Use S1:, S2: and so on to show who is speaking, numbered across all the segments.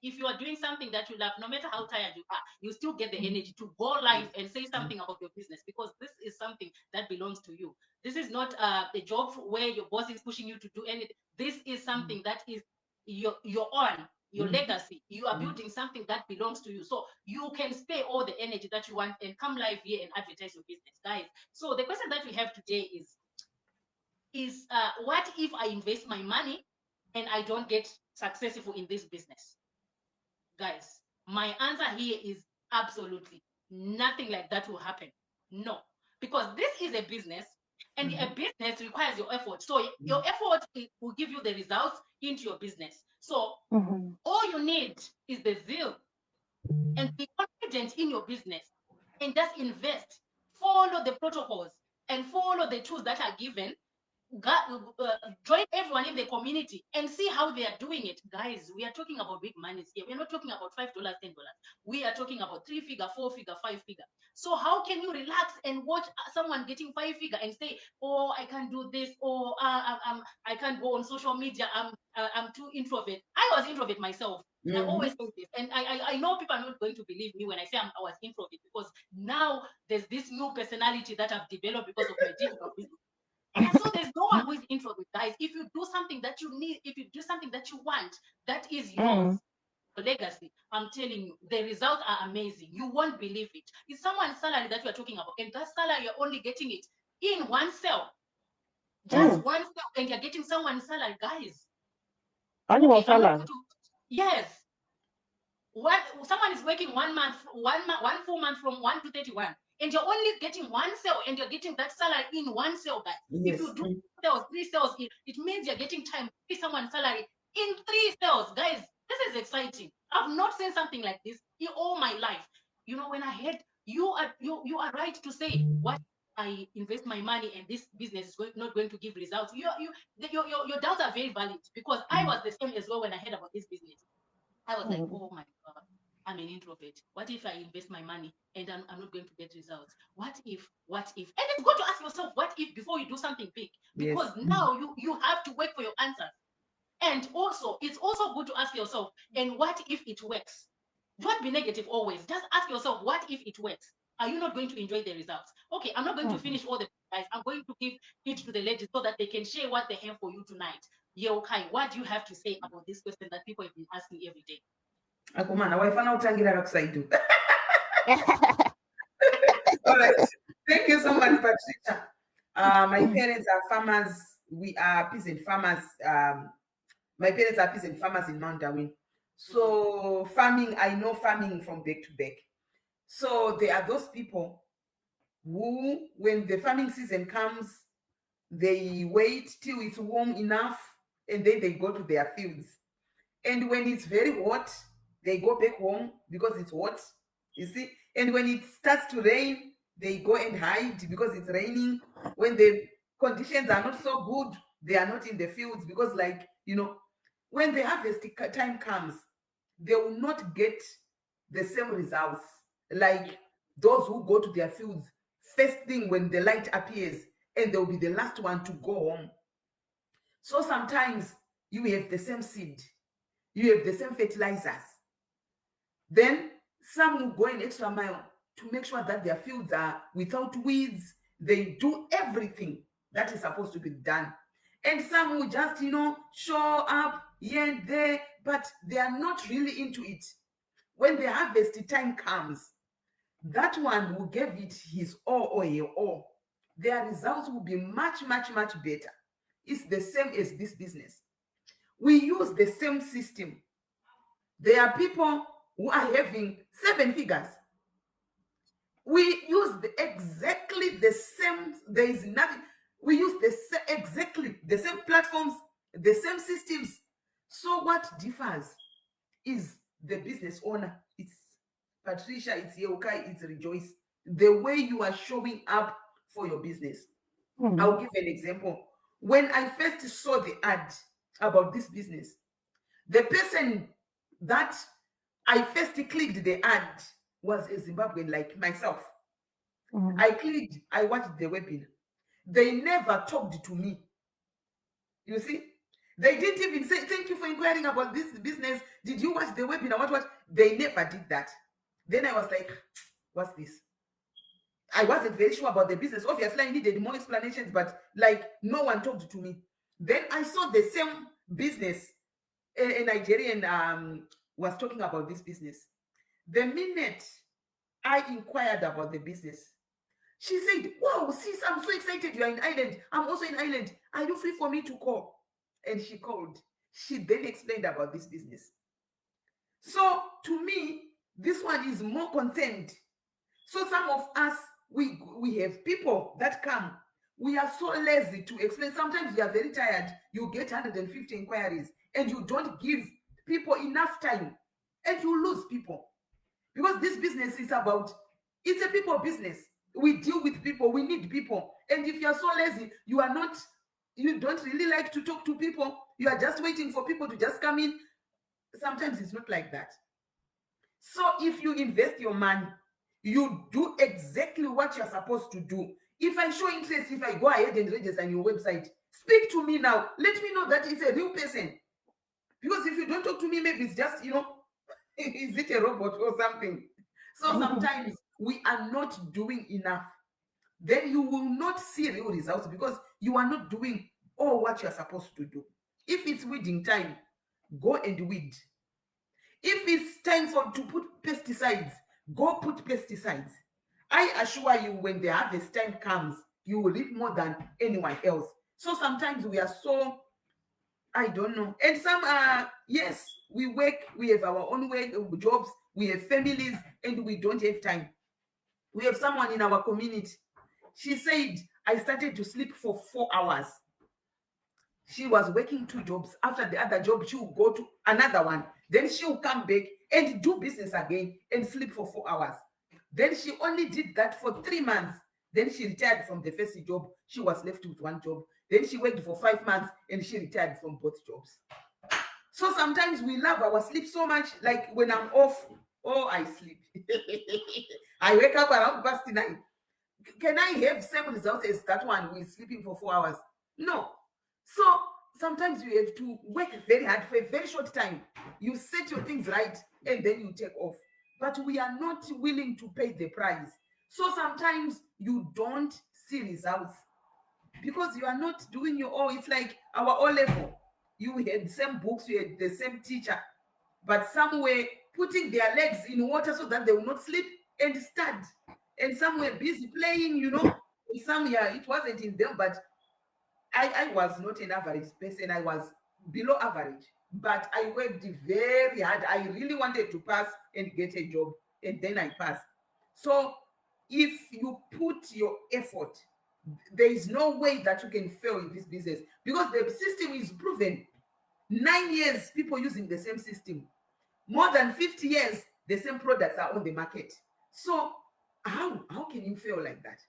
S1: if you are doing something that you love, no matter how tired you are, you still get the energy to go live and say something about your business, because this is something that belongs to you. This is not a job where your boss is pushing you to do anything. This is something that is your own, your legacy. You are building something that belongs to you. So you can spare all the energy that you want and come live here and advertise your business, guys. So the question that we have today is what if I invest my money and I don't get successful in this business? Guys, my answer here is absolutely nothing like that will happen. No, because this is a business, and a business requires your effort. So your effort will give you the results into your business. So all you need is the zeal and be confident in your business, and just invest, follow the protocols, and follow the tools that are given. Join everyone in the community and see how they are doing it. Guys, we are talking about big money here. We're not talking about $5, $10. We are talking about 3-figure, 4-figure, 5-figure. So how can you relax and watch someone getting 5-figure and say, oh, I can't do this, or I can't go on social media, I'm too introvert. I was introvert myself. I always say this, and I know people are not going to believe me when I say I was introvert, because now there's this new personality that I've developed because of my digital business. And so there's no one who is introvert, guys. If you do something that you need, if you do something that you want, that is yours, your legacy, I'm telling you, the results are amazing. You won't believe it. It's someone's salary that you're talking about, and that salary, you're only getting it in one cell. Just one cell, and you're getting someone's salary, guys.
S2: Annual salary.
S1: Yes. Someone is working 1 month, one full month from 1 to 31, and you're only getting one cell, and you're getting that salary in one cell, guys. If you do cells, 3 cells, it means you're getting time to pay someone's salary in 3 cells, guys. This is exciting. I've not seen something like this in all my life. You know, when I heard you are right to say, what I invest my money and this business is not going to give results. Your doubts are very valid, because I was the same as well when I heard about this business. I was like, oh my God, I'm an introvert. What if I invest my money and I'm not going to get results? What if? And it's good to ask yourself, what if, before you do something big? Because now you have to wait for your answers. And also, it's also good to ask yourself, and what if it works? Don't be negative always. Just ask yourself, what if it works? Are you not going to enjoy the results? Okay, I'm not going to finish all the guys. I'm going to give it to the ladies so that they can share what they have for you tonight. Yokai, what do you have to say about this question that people have been asking every day?
S3: Akumana, waifana utangira kakusaidu. All right. Thank you so much, Patricia. My parents are farmers. We are peasant farmers. My parents are peasant farmers in Mount Darwin. So farming, I know farming from back to back. So there are those people who, when the farming season comes, they wait till it's warm enough, and then they go to their fields. And when it's very hot, they go back home because it's hot, you see. And when it starts to rain, they go and hide because it's raining. When the conditions are not so good, they are not in the fields because, like, you know, when the harvest time comes, they will not get the same results like those who go to their fields first thing when the light appears, and they'll be the last one to go home. So sometimes you have the same seed, you have the same fertilizers. Then some will go an extra mile to make sure that their fields are without weeds. They do everything that is supposed to be done. And some will just, you know, show up here and there, but they are not really into it. When the harvest time comes, that one will give it his all or her all. Their results will be much, much, much better. It's the same as this business. We use the same system. There are people who are having 7 figures. We use exactly the same. There is nothing. We use exactly the same platforms, the same systems. So what differs is the business owner. It's Patricia, it's Yokai, it's Rejoice. The way you are showing up for your business. I'll give an example. When I first saw the ad about this business, the person that I first clicked the ad was a Zimbabwean like myself. I clicked, I watched the webinar. They never talked to me. You see, They didn't even say, thank you for inquiring about this business. Did you watch the webinar? What? They never did that. Then I was like, what's this? I wasn't very sure about the business. Obviously, I needed more explanations, but like no one talked to me. Then I saw the same business. A Nigerian was talking about this business. The minute I inquired about the business, she said, wow, sis, I'm so excited you're in Ireland. I'm also in Ireland. Are you free for me to call? And she called. She then explained about this business. So to me, this one is more concerned. So some of us, we have people that come. We are so lazy to explain. Sometimes we are very tired. You get 150 inquiries and you don't give people enough time and you lose people. Because this business is about, it's a people business. We deal with people, we need people. And if you're so lazy, you don't really like to talk to people. You are just waiting for people to just come in. Sometimes it's not like that. So if you invest your money, you do exactly what you're supposed to do. If I show interest, if I go ahead and register on your website, speak to me now. Let me know that it's a real person. Because if you don't talk to me, maybe it's just, is it a robot or something? So sometimes we are not doing enough. Then you will not see real results because you are not doing all what you're supposed to do. If it's weeding time, go and weed. If it's time to put pesticides, go put pesticides. I assure you, when the harvest time comes, you will reap more than anyone else. So sometimes we are so, I don't know. And some yes, we work, we have our own work, jobs, we have families, and we don't have time. We have someone in our community. She said, I started to sleep for 4 hours. She was working 2 jobs. After the other job, she will go to another one. Then she will come back and do business again and sleep for 4 hours. Then she only did that for 3 months. Then she retired from the first job. She was left with 1 job. Then she worked for 5 months and she retired from both jobs. So sometimes we love our sleep so much. Like when I'm off, oh, I sleep. I wake up around past 9. Can I have same results as that one who is sleeping for 4 hours? No. So sometimes you have to work very hard for a very short time. You set your things right and then you take off. But we are not willing to pay the price. So sometimes you don't see results because you are not doing your own. It's like our O level. You had the same books, you had the same teacher, but some were putting their legs in water so that they will not sleep and study. And some were busy playing, some, yeah, it wasn't in them, but I was not an average person. I was below average, but I worked very hard. I really wanted to pass and get a job, and then I passed. So if you put your effort, there is no way that you can fail in this business because the system is proven. 9 years, people using the same system. More than 50 years, the same products are on the market. So how can you fail like that?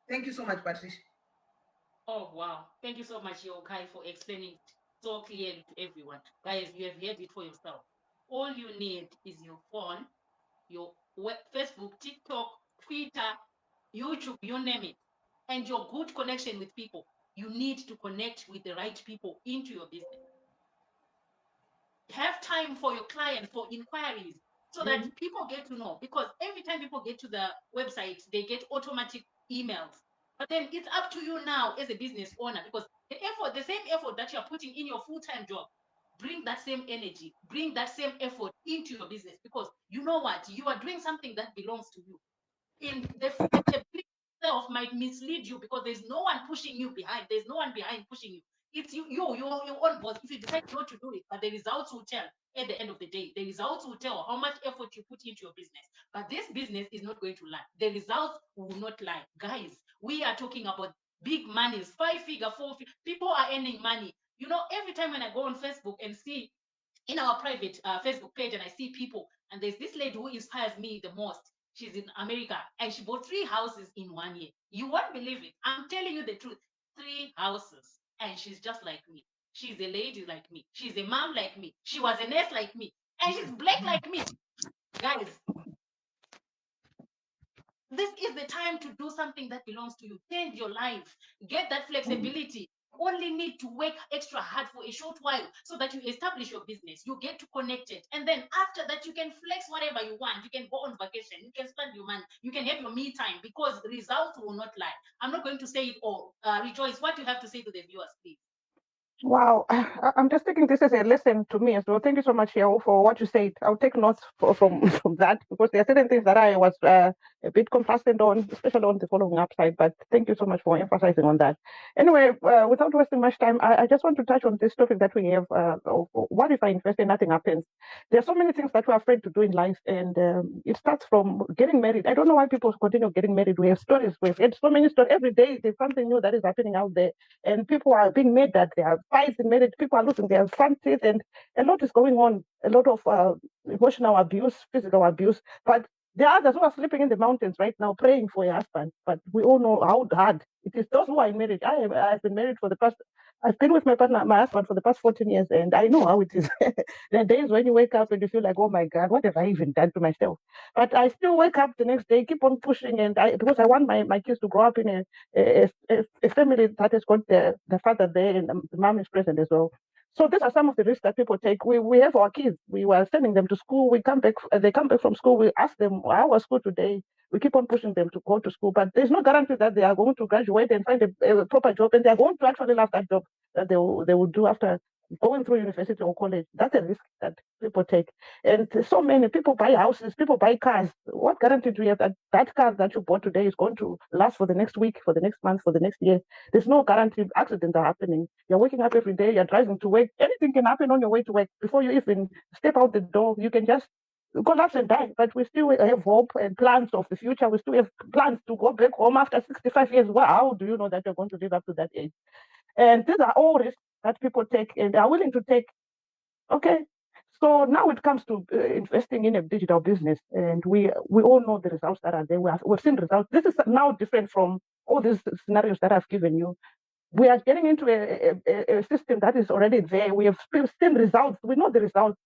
S3: Thank you so much, Patricia.
S1: Oh, wow. Thank you so much, Yokai, for explaining it so clearly to everyone. Guys, you have heard it for yourself. All you need is your phone, your Facebook, TikTok, Twitter, YouTube, you name it, and your good connection with people. You need to connect with the right people into your business. Have time for your client for inquiries so that people get to know, because every time people get to the website, they get automatic emails. But then it's up to you now as a business owner, because the same effort that you're putting in your full-time job, bring that same energy, bring that same effort into your business, because you know what? You are doing something that belongs to you. In the itself might mislead you because there's no one pushing you behind. There's no one behind pushing you. It's your own boss. If you decide not to do it, but the results will tell at the end of the day. The results will tell how much effort you put into your business. But this business is not going to lie. The results will not lie. Guys, we are talking about big monies, 5-figure, 4-figure. People are earning money. Every time when I go on Facebook and see in our private Facebook page and I see people, and there's this lady who inspires me the most. She's in America and she bought 3 houses in 1 year. You won't believe it. I'm telling you the truth. 3 houses. And she's just like me. She's a lady like me. She's a mom like me. She was a nurse like me. And she's black like me. Guys, this is the time to do something that belongs to you. Change your life. Get that flexibility. only need to work extra hard for a short while so that you establish your business. You get to connect it. And then after that, you can flex whatever you want. You can go on vacation. You can spend your money. You can have your me time because results will not lie. I'm not going to say it all. Rejoice, what you have to say to the viewers, please.
S2: Wow, I'm just taking this as a lesson to me as well. Thank you so much, Yao, for what you said. I'll take notes from from that because there are certain things that I was a bit complacent on, especially on the following up side. But thank you so much for emphasizing on that. Anyway, without wasting much time, I just want to touch on this topic that we have. Of what if I invest and nothing happens? There are so many things that we're afraid to do in life, and it starts from getting married. I don't know why people continue getting married. We have stories. We've had so many stories. Every day there's something new that is happening out there, and people are being made that they are fights in marriage. People are losing their front teeth, and a lot is going on. A lot of emotional abuse, physical abuse. But there are others who are sleeping in the mountains right now, praying for a husband. But we all know how hard it is. Those who are in marriage. I've been married for the past. I've been with my partner, my husband, for the past 14 years, and I know how it is. There are days when you wake up and you feel like, oh my God, what have I even done to myself? But I still wake up the next day, keep on pushing, and because I want my kids to grow up in a family that has got the father there and the mom is present as well. So these are some of the risks that people take. We have our kids. We were sending them to school. We come back. They come back from school. We ask them, how was school today? We keep on pushing them to go to school, but there's no guarantee that they are going to graduate and find a proper job, and they are going to actually love that job that they will do after going through university or college. That's a risk that people take. And so many people buy houses, people buy cars. What guarantee do you have that that car that you bought today is going to last for the next week, for the next month, for the next year? There's no guarantee. Accidents are happening. You're waking up every day, you're driving to work. Anything can happen on your way to work. Before you even step out the door, you can just collapse and die. But we still have hope and plans of the future. We still have plans to go back home after 65 years. Well, how do you know that you're going to live up to that age? And these are all risks that people take and are willing to take. Okay. So now it comes to investing in a digital business, and we all know the results that are there. We've seen results. This is now different from all these scenarios that I've given you. We are getting into a system that is already there. We have seen results. We know the results.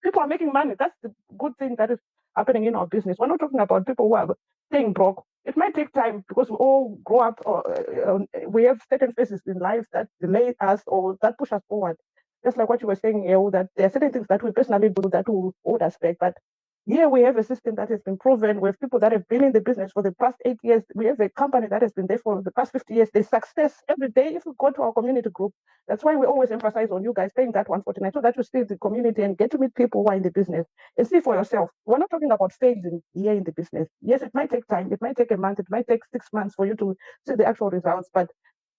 S2: People are making money. That's the good thing that is happening in our business. We're not talking about people who are staying broke. It might take time because we all grow up, or we have certain phases in life that delay us or that push us forward. Just like what you were saying, that there are certain things that we personally do that will hold us back. But here we have a system that has been proven. We have people that have been in the business for the past 8 years. We have a company that has been there for the past 50 years. There's success every day. If you go to our community group, that's why we always emphasize on you guys paying that 149 so that you see the community and get to meet people who are in the business and see for yourself. We're not talking about failing here in the business. Yes, it might take time. It might take a month. It might take 6 months for you to see the actual results. But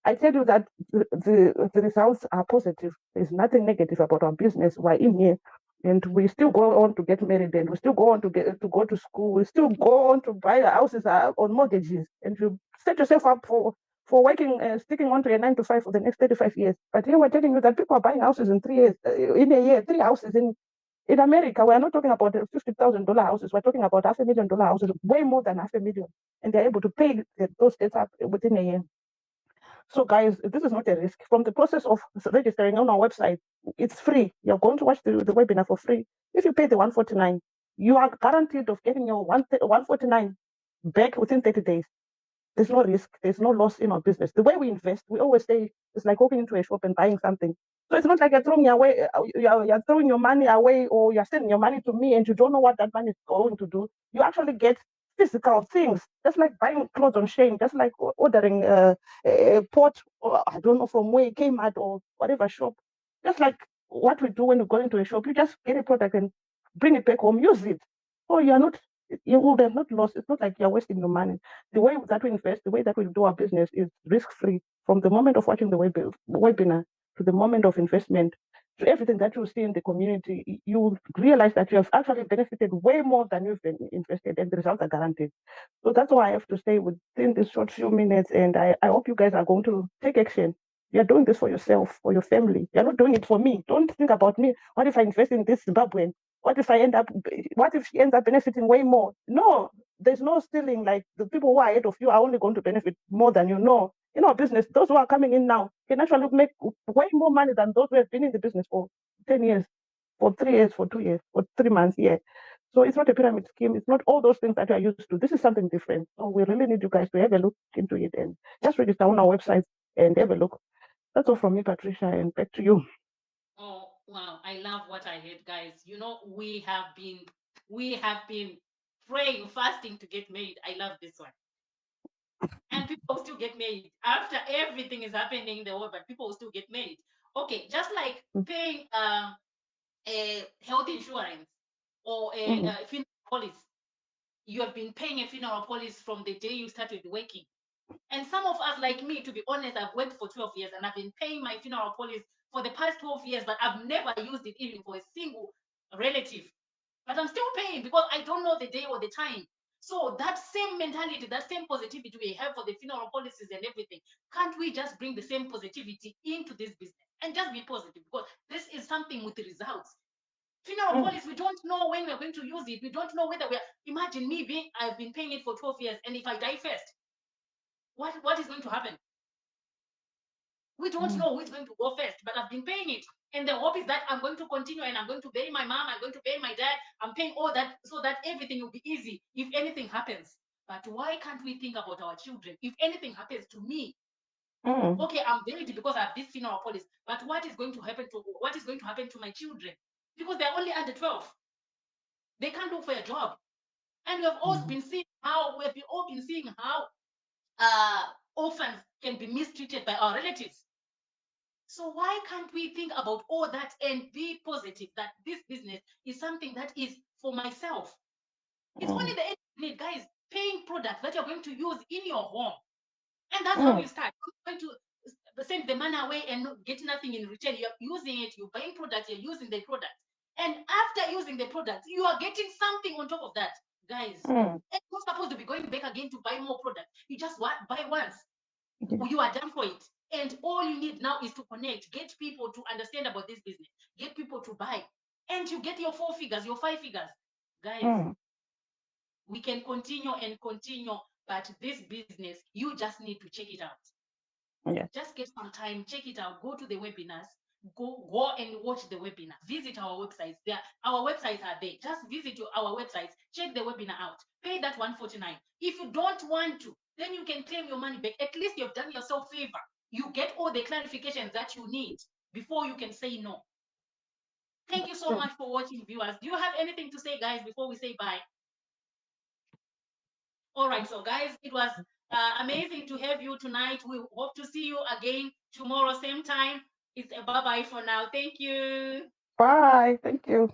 S2: I tell you that the results are positive. There's nothing negative about our business. We're in here and we still go on to get married, and we still go on to go to school. We still go on to buy houses on mortgages, and you set yourself up for working, sticking on to a 9 to 5 for the next 35 years. But here we're telling you that people are buying houses in 3 years, in a year, 3 houses in America. We're not talking about $50,000 houses. We're talking about $500,000 houses, way more than $500,000, and they're able to pay those debts up within a year. So, guys, this is not a risk. From the process of registering on our website, it's free. You're going to watch the webinar for free. If you pay the 149, you are guaranteed of getting your 149 back within 30 days. There's no risk. There's no loss in our business. The way we invest, we always say it's like walking into a shop and buying something. So it's not like you're throwing away, you're throwing your money away, or you're sending your money to me and you don't know what that money is going to do. You actually get physical things, just like buying clothes on Shein, just like ordering a pot, or I don't know from where, Kmart or whatever shop. Just like what we do when you go into a shop, you just get a product and bring it back home, use it. So you would have not lost. It's not like you're wasting your money. The way that we invest, the way that we do our business is risk-free. From the moment of watching the webinar to the moment of investment, to everything that you see in the community, you realize that you have actually benefited way more than you've been invested, and the results are guaranteed. So that's why I have to say within this short few minutes, and I hope you guys are going to take action. You're doing this for yourself, for your family. You're not doing it for me. Don't think about me. What if I invest in this Zimbabwean? What if she ends up benefiting way more? No, there's no stealing. Like, the people who are ahead of you are only going to benefit more than you know. In our business, those who are coming in now can actually make way more money than those who have been in the business for 10 years, for 3 years, for 2 years, for 3 months. Yeah. So it's not a pyramid scheme. It's not all those things that you are used to. This is something different. So we really need you guys to have a look into it and just register on our website and have a look. That's all from me, Patricia, and back to you.
S1: Oh wow, I love what I heard, guys. You know, we have been praying, fasting to get married. I love this one. And people still get married after everything is happening in the world, but people still get married. Okay, just like paying a health insurance or a funeral policy. You have been paying a funeral policy from the day you started working. And some of us, like me, to be honest, I've worked for 12 years and I've been paying my funeral policy for the past 12 years, but I've never used it even for a single relative. But I'm still paying because I don't know the day or the time. So that same mentality, that same positivity we have for the funeral policies and everything, can't we just bring the same positivity into this business and just be positive? Because this is something with results. Funeral policy, we don't know when we're going to use it. We don't know whether we're. Imagine me I've been paying it for 12 years, and if I die first, what is going to happen? We don't know who's going to go first, but I've been paying it. And the hope is that I'm going to continue and I'm going to bury my mom, I'm going to bury my dad. I'm paying all that so that everything will be easy if anything happens. But why can't we think about our children? If anything happens to me, okay, I'm buried because I have this funeral policy. But what is going to happen to my children? Because they're only under 12. They can't look for a job. And we've all been seeing how orphans can be mistreated by our relatives. So why can't we think about all that and be positive that this business is something that is for myself? It's only the need, guys, paying products that you're going to use in your home. And that's how you start. You're going to send the money away and get nothing in return. You're using it, you're buying products, you're using the product. And after using the product, you are getting something on top of that, guys. And you're not supposed to be going back again to buy more products. You just buy once. You are done for it. And all you need now is to connect, get people to understand about this business, get people to buy, and you get your 4 figures, your 5 figures. Guys, we can continue and continue, but this business, you just need to check it out. Just get some time, check it out, go to the webinars, go and watch the webinar, visit our websites. Our websites are there. Just visit our websites, check the webinar out, pay that $149. If you don't want to, then you can claim your money back. At least you've done yourself a favor. You get all the clarifications that you need before you can say no. Thank you so much for watching, viewers. Do you have anything to say, guys, before we say bye? All right, so guys, it was amazing to have you tonight. We hope to see you again tomorrow, same time. It's a bye-bye for now. Thank you.
S2: Bye. Thank you.